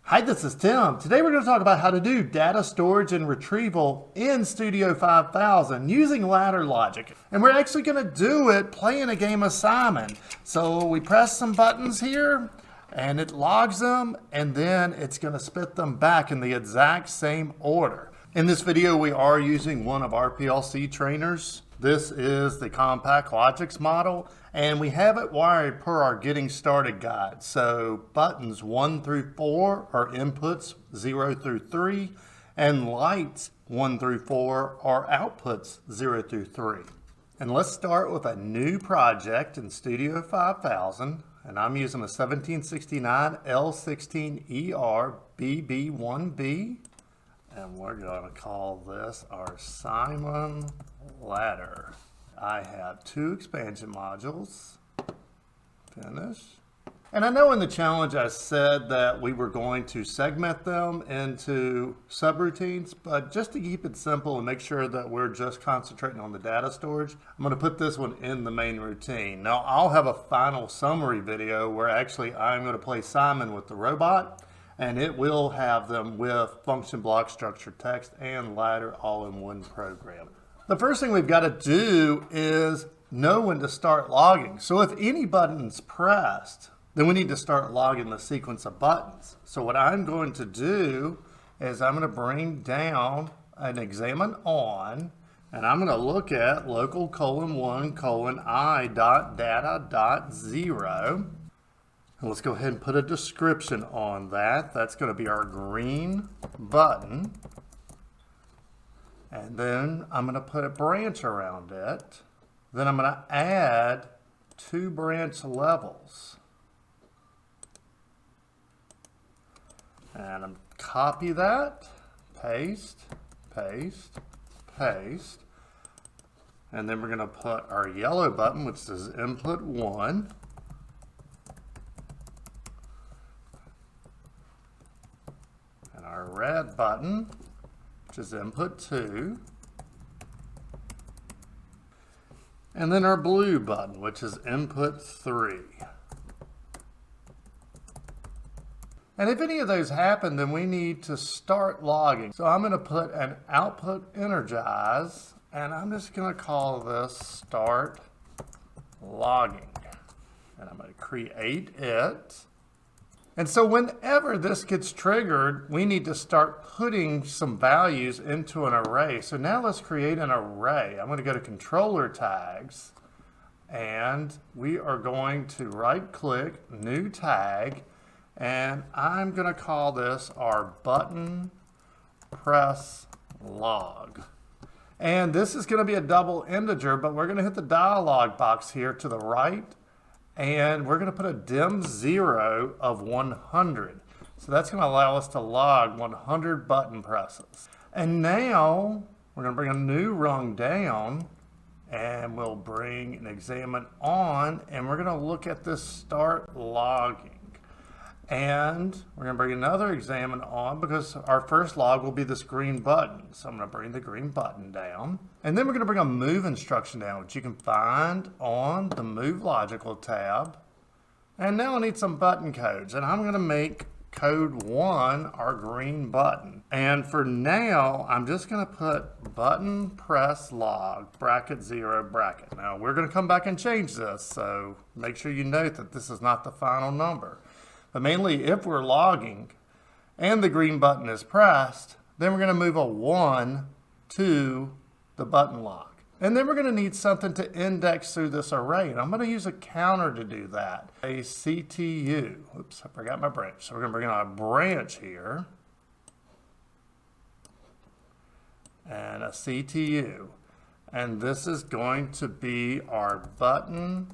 Hi, this is Tim. Today we're going to talk about how to do data storage and retrieval in Studio 5000 using RsLogix. And we're actually going to do it playing a game of Simon. So we press some buttons here and it logs them, and then it's going to spit them back in the exact same order. In this video we are using one of our PLC trainers. This is the Compact Logix model, and we have it wired per our Getting Started guide. So buttons 1 through 4 are inputs 0 through 3, and lights 1 through 4 are outputs 0 through 3. And let's start with a new project in Studio 5000, and I'm using a 1769 L16ER BB1B, and we're going to call this our Simon ladder. I have 2 expansion modules. Finish. And I know in the challenge I said that we were going to segment them into subroutines, but just to keep it simple and make sure that we're just concentrating on the data storage, I'm going to put this one in the main routine. Now I'll have a final summary video where actually I'm going to play Simon with the robot, and it will have them with function, block, structure, text, and ladder all in one program. The first thing we've got to do is know when to start logging. So if any button's pressed, then we need to start logging the sequence of buttons. So what I'm going to do is I'm going to bring down an examine on, and I'm going to look at local:1:i.data.0. And let's go ahead and put a description on that. That's going to be our green button. And then I'm going to put a branch around it. Then I'm going to add 2 branch levels. And I'm copy that, paste, paste, paste. And then we're going to put our yellow button, which is input 1. And our red button, which is input 2. And then our blue button, which is input 3. And if any of those happen, then we need to start logging. So I'm going to put an output energize, and I'm just going to call this start logging. And I'm going to create it. And so whenever this gets triggered, we need to start putting some values into an array. So now let's create an array. I'm going to go to controller tags, and we are going to right click, new tag, and I'm going to call this our button press log. And this is going to be a double integer, but we're going to hit the dialog box here to the right, and we're going to put a dim 0 of 100. So that's going to allow us to log 100 button presses. And now we're going to bring a new rung down, and we'll bring an examine on, and we're going to look at this start logging. And we're going to bring another examine on because our first log will be this green button. So I'm going to bring the green button down. And then we're going to bring a move instruction down, which you can find on the Move Logical tab. And now I need some button codes. And I'm going to make code 1 our green button. And for now, I'm just going to put button press log bracket 0 bracket. Now we're going to come back and change this. So make sure you note that this is not the final number. But mainly if we're logging and the green button is pressed, then we're going to move a 1 to the button log. And then we're going to need something to index through this array. And I'm going to use a counter to do that. A CTU. Oops, I forgot my branch. So we're going to bring in a branch here. And a CTU. And this is going to be our button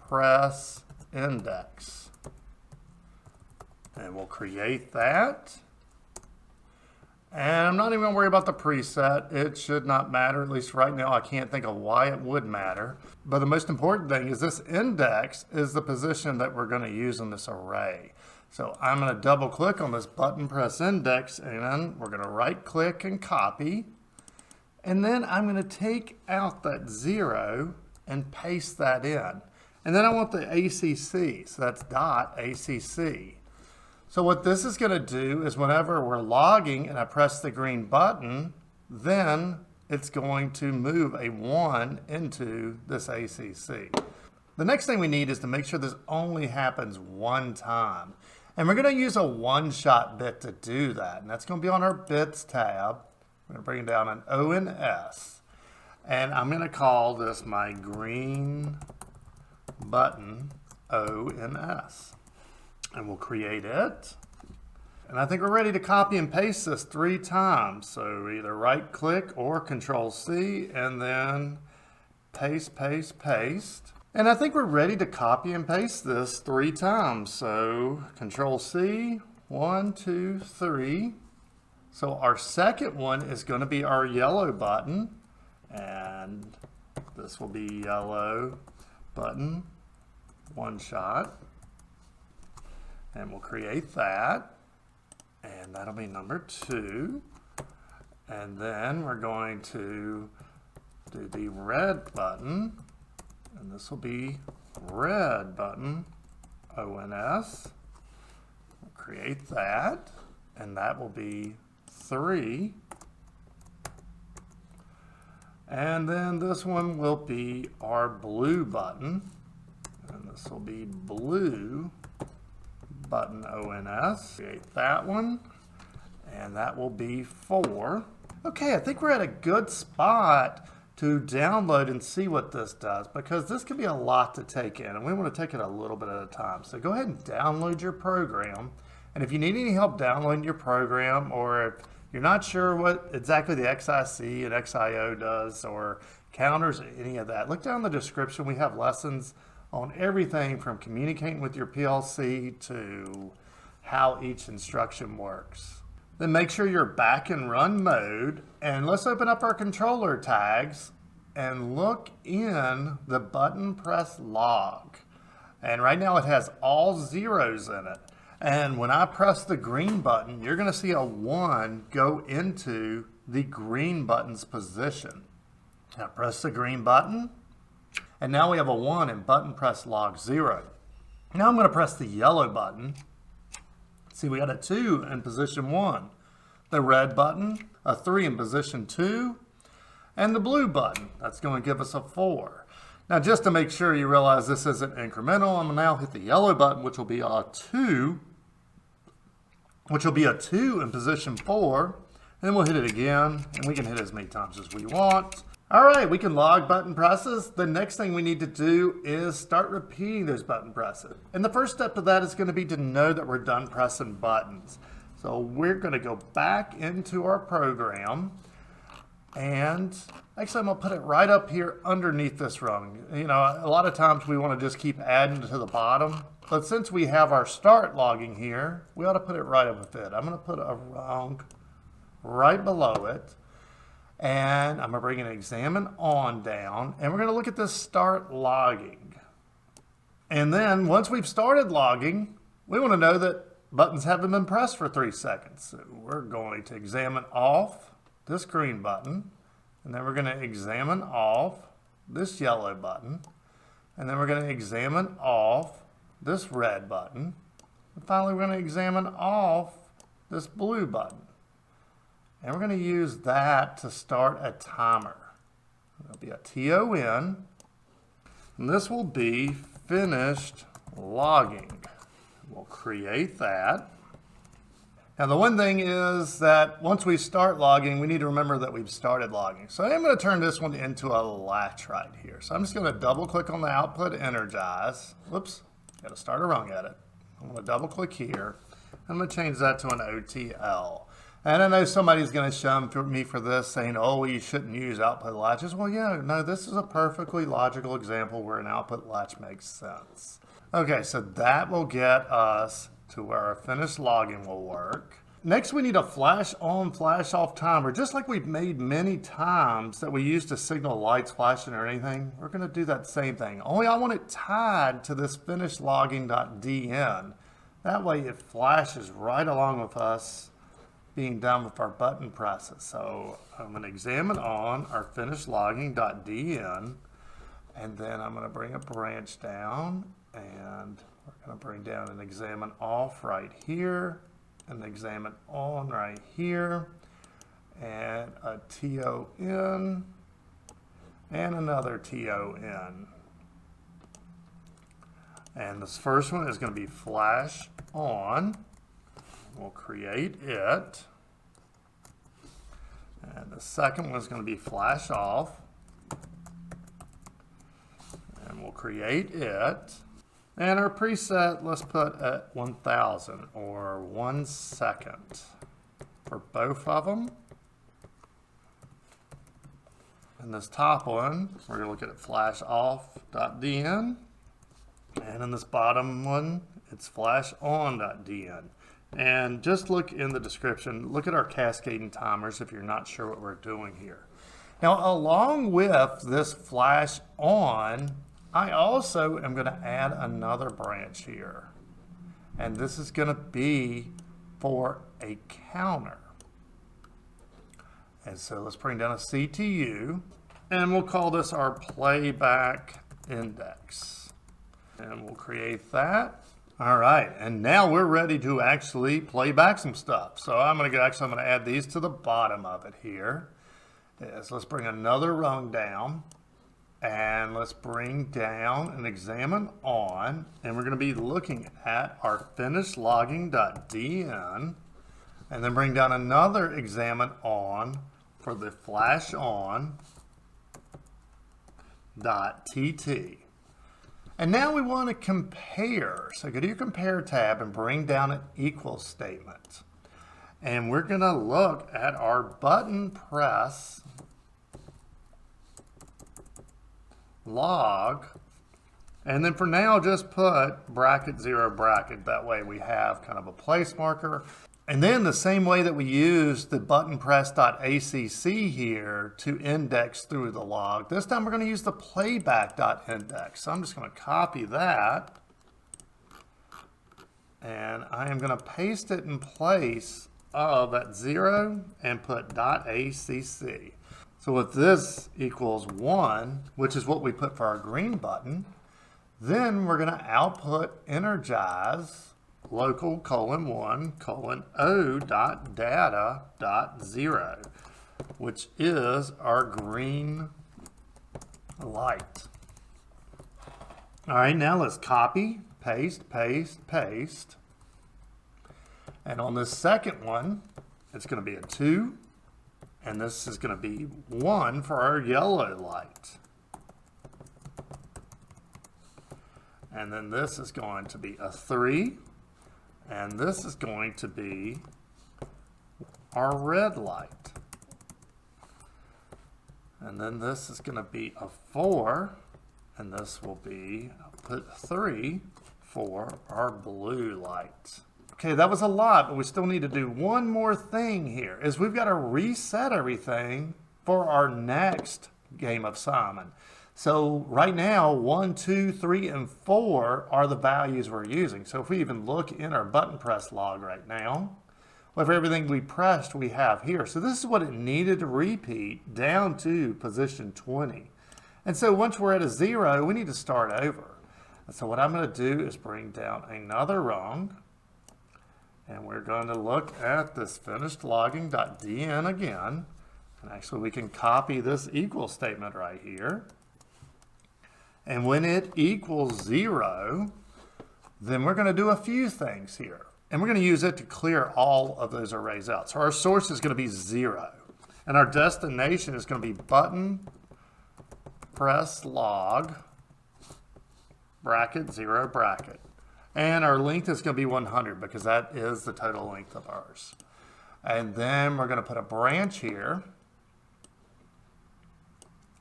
press index. And we'll create that. And I'm not even going to worry about the preset. It should not matter. At least right now I can't think of why it would matter. But the most important thing is this index is the position that we're going to use in this array. So I'm going to double click on this button press index, and we're going to right click and copy. And then I'm going to take out that 0 and paste that in. And then I want the ACC, so that's .ACC. So what this is going to do is whenever we're logging and I press the green button, then it's going to move a 1 into this ACC. The next thing we need is to make sure this only happens one time. And we're going to use a one-shot bit to do that. And that's going to be on our bits tab. I'm going to bring down an O and S. And I'm going to call this my green button O and S. And we'll create it. And I think we're ready to copy and paste this 3 times. So either right click or Control C and then paste, paste, paste. And I think we're ready to copy and paste this 3 times. So Control C, 1, 2, 3. So our second one is going to be our yellow button. And this will be yellow button, one shot. And we'll create that. And that'll be number 2. And then we're going to do the red button. And this will be red button, ONS. We'll create that. And that will be 3. And then this one will be our blue button. And this will be blue button ONS. Create that one. And that will be 4. Okay, I think we're at a good spot to download and see what this does, because this can be a lot to take in and we want to take it a little bit at a time. So go ahead and download your program. And if you need any help downloading your program, or if you're not sure what exactly the XIC and XIO does or counters, any of that, look down in the description. We have lessons on everything from communicating with your PLC to how each instruction works. Then make sure you're back in run mode, and let's open up our controller tags and look in the button press log. And right now it has all zeros in it. And when I press the green button, you're going to see a 1 go into the green button's position. Now press the green button, and now we have a 1 in button press log 0. Now I'm going to press the yellow button. See, we got a 2 in position 1. The red button, a 3 in position 2. And the blue button, that's going to give us a 4. Now just to make sure you realize this isn't incremental, I'm going to now hit the yellow button, which will be a 2. Which will be a 2 in position 4. And then we'll hit it again, and we can hit it as many times as we want. All right, we can log button presses. The next thing we need to do is start repeating those button presses. And the first step to that is going to be to know that we're done pressing buttons. So we're going to go back into our program, and actually I'm going to put it right up here underneath this rung. You know, a lot of times we want to just keep adding to the bottom, but since we have our start logging here, we ought to put it right up with it. I'm going to put a rung right below it. And I'm going to bring an examine on down, and we're going to look at this start logging. And then once we've started logging, we want to know that buttons haven't been pressed for 3 seconds. So we're going to examine off this green button, and then we're going to examine off this yellow button, and then we're going to examine off this red button, and finally we're going to examine off this blue button. And we're going to use that to start a timer. It'll be a TON, and this will be finished logging. We'll create that. Now the one thing is that once we start logging, we need to remember that we've started logging. So I'm going to turn this one into a latch right here. So I'm just going to double click on the output energize. Whoops, got to start a rung edit. I'm going to double click here. I'm going to change that to an OTL. And I know somebody's going to shun me for this, saying, oh, you shouldn't use output latches. Well, yeah, no, this is a perfectly logical example where an output latch makes sense. Okay, so that will get us to where our finished logging will work. Next, we need a flash on, flash off timer, just like we've made many times that we use to signal lights flashing or anything. We're going to do that same thing, only I want it tied to this finished logging.dn. That way it flashes right along with us being done with our button presses. So I'm going to examine on our finished logging.dn, and then I'm going to bring a branch down, and We're going to bring down an examine off right here, an examine on right here, and a TON, and another TON. And this first one is going to be flash on. We'll create it. And the second one is going to be flash off. And we'll create it. And our preset, let's put at 1000 or 1 second for both of them. And this top one, we're going to look at it flash off.dn. And in this bottom one, it's flash on.dn. And just look in the description, look at our cascading timers if you're not sure what we're doing here. Now, along with this flash on, I also am going to add another branch here. And this is going to be for a counter. And so let's bring down a CTU, and we'll call this our playback index. And we'll create that. All right, and now we're ready to actually play back some stuff. So I'm going to add these to the bottom of it here. So let's bring another rung down, and let's bring down an examine on, and we're going to be looking at our finished logging.dn, and then bring down another examine on for the flash on.tt. And now we want to compare. So go to your compare tab and bring down an equals statement. And we're going to look at our button press log. And then for now, just put bracket 0 bracket. That way we have kind of a place marker. And then the same way that we used the button press.acc here to index through the log, this time we're going to use the playback.index. So I'm just going to copy that. And I am going to paste it in place of that 0 and put .acc. So if this equals 1, which is what we put for our green button, then we're going to output energize local :1:o.data.0, which is our green light. All right, now let's copy, paste, paste, paste. And on this second one, it's going to be a 2, and this is going to be 1 for our yellow light. And then this is going to be a 3. And this is going to be our red light. And then this is going to be a 4. And this will be, I'll put 3 for our blue light. Okay, that was a lot, but we still need to do one more thing here, is we've got to reset everything for our next game of Simon. So right now, 1, 2, 3, and 4 are the values we're using. So if we even look in our button press log right now, with everything we pressed, we have here. So this is what it needed to repeat down to position 20. And so once we're at a 0, we need to start over. And so what I'm going to do is bring down another rung. And we're going to look at this finished logging.dn again. And actually we can copy this equal statement right here. And when it equals 0, then we're going to do a few things here. And we're going to use it to clear all of those arrays out. So our source is going to be 0. And our destination is going to be button press log bracket 0 bracket. And our length is going to be 100 because that is the total length of ours. And then we're going to put a branch here.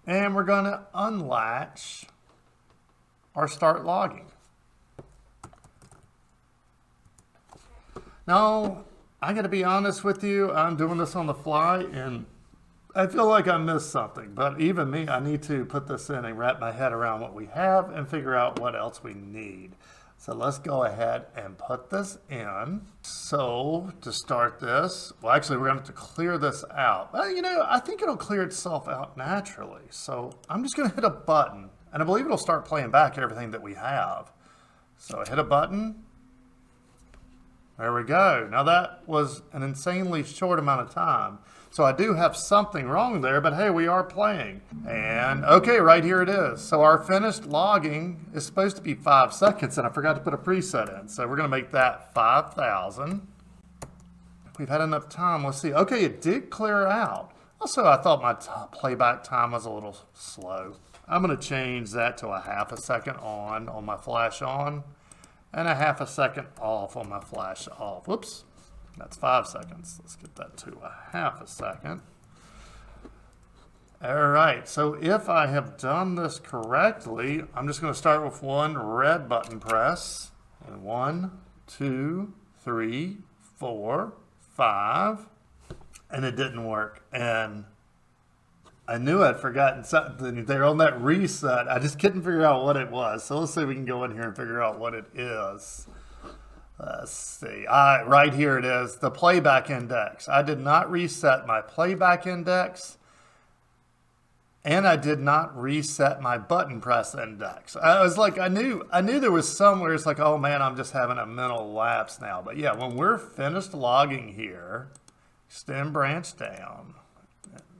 And we're going to unlatch our start logging. Now, I got to be honest with you, I'm doing this on the fly and I feel like I missed something, but even me, I need to put this in and wrap my head around what we have and figure out what else we need. So let's go ahead and put this in. So to start this, well, actually we're going to have to clear this out. Well, you know, I think it'll clear itself out naturally. So I'm just going to hit a button and I believe it'll start playing back everything that we have. So I hit a button. There we go. Now that was an insanely short amount of time. So I do have something wrong there, but hey, we are playing. And okay, right here it is. So our finished logging is supposed to be 5 seconds, and I forgot to put a preset in. So we're gonna make that 5,000. We've had enough time, let's see. Okay, it did clear out. Also, I thought my playback time was a little slow. I'm gonna change that to a half a second on my flash on, and a half a second off on my flash off. Whoops, that's 5 seconds. Let's get that to a half a second. All right, so if I have done this correctly, I'm just gonna start with one red button press. And 1, 2, 3, 4, 5, and it didn't work. And I knew I'd forgotten something there on that reset. I just couldn't figure out what it was. So let's see if we can go in here and figure out what it is. Let's see. Right here it is, the playback index. I did not reset my playback index, and I did not reset my button press index. I was like, I knew there was somewhere. It's like, oh man, I'm just having a mental lapse now. But yeah, when we're finished logging here, extend branch down.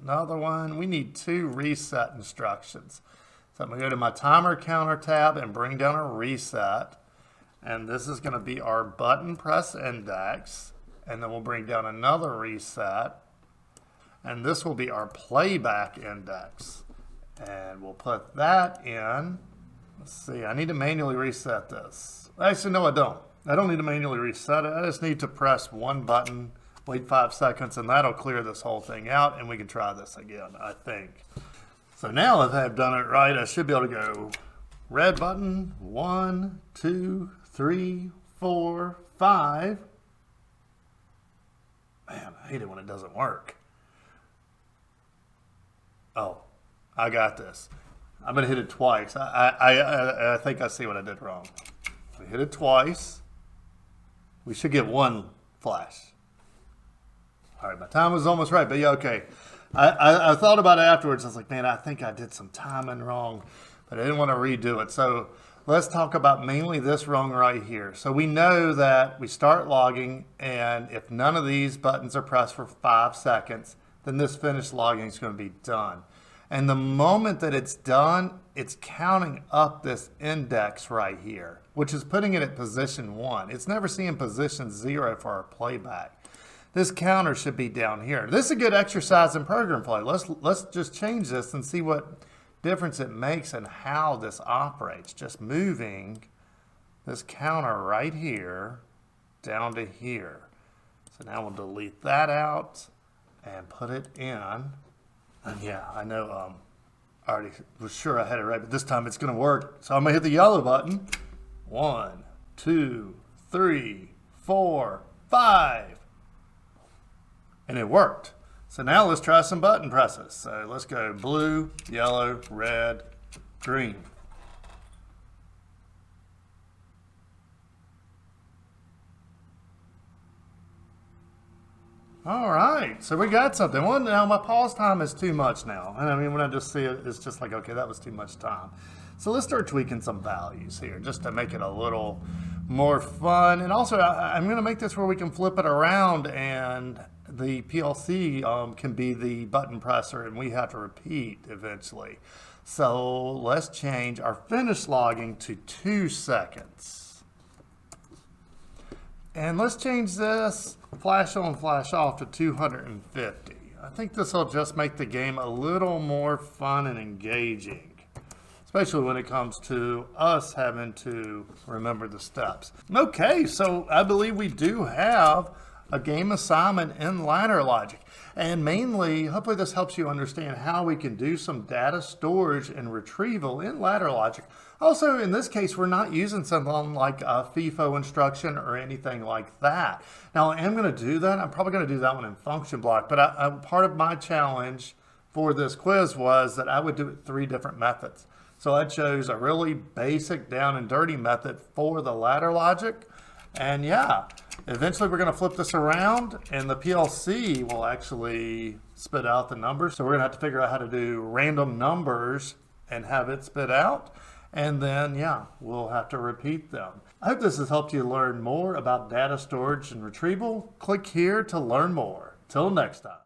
Another one. We need 2 reset instructions. So I'm going to go to my timer counter tab and bring down a reset. And this is going to be our button press index. And then we'll bring down another reset. And this will be our playback index. And we'll put that in. Let's see, I need to manually reset this. Actually, no, I don't. I don't need to manually reset it. I just need to press one button, wait 5 seconds, and that'll clear this whole thing out, and we can try this again, I think. So now if I've done it right, I should be able to go red button, 1, 2, 3, 4, 5. Man, I hate it when it doesn't work. Oh, I got this. I'm gonna hit it twice. I think I see what I did wrong. We hit it twice. We should get 1 flash. All right, my time was almost right, but yeah, okay. I thought about it afterwards. I was like, man, I think I did some timing wrong, but I didn't want to redo it. So let's talk about mainly this wrong right here. So we know that we start logging, and if none of these buttons are pressed for 5 seconds, then this finished logging is going to be done. And the moment that it's done, it's counting up this index right here, which is putting it at position 1. It's never seeing position 0 for our playback. This counter should be down here. This is a good exercise in program play. Let's just change this and see what difference it makes in how this operates. Just moving this counter right here down to here. So now we'll delete that out and put it in. And yeah, I know I already was sure I had it right, but this time it's going to work. So I'm going to hit the yellow button. 1, 2, 3, 4, 5. And it worked. So now let's try some button presses. So let's go blue, yellow, red, green. All right, so we got something. Well, now my pause time is too much now. And I mean, when I just see it, it's just like, okay, that was too much time. So let's start tweaking some values here just to make it a little more fun. And also, I'm going to make this where we can flip it around and the PLC can be the button presser, and we have to repeat eventually. So let's change our finish logging to 2 seconds. And let's change this flash on, flash off to 250. I think this will just make the game a little more fun and engaging, especially when it comes to us having to remember the steps. Okay, so I believe we do have a game assignment in RsLogix. And mainly, hopefully this helps you understand how we can do some data storage and retrieval in RsLogix. Also, in this case, we're not using something like a FIFO instruction or anything like that. Now, I am going to do that. I'm probably going to do that one in function block. But part of my challenge for this quiz was that I would do it 3 different methods. So I chose a really basic down and dirty method for the RsLogix. And yeah, eventually we're going to flip this around and the PLC will actually spit out the numbers. So we're going to have to figure out how to do random numbers and have it spit out. And then, yeah, we'll have to repeat them. I hope this has helped you learn more about data storage and retrieval. Click here to learn more. Till next time.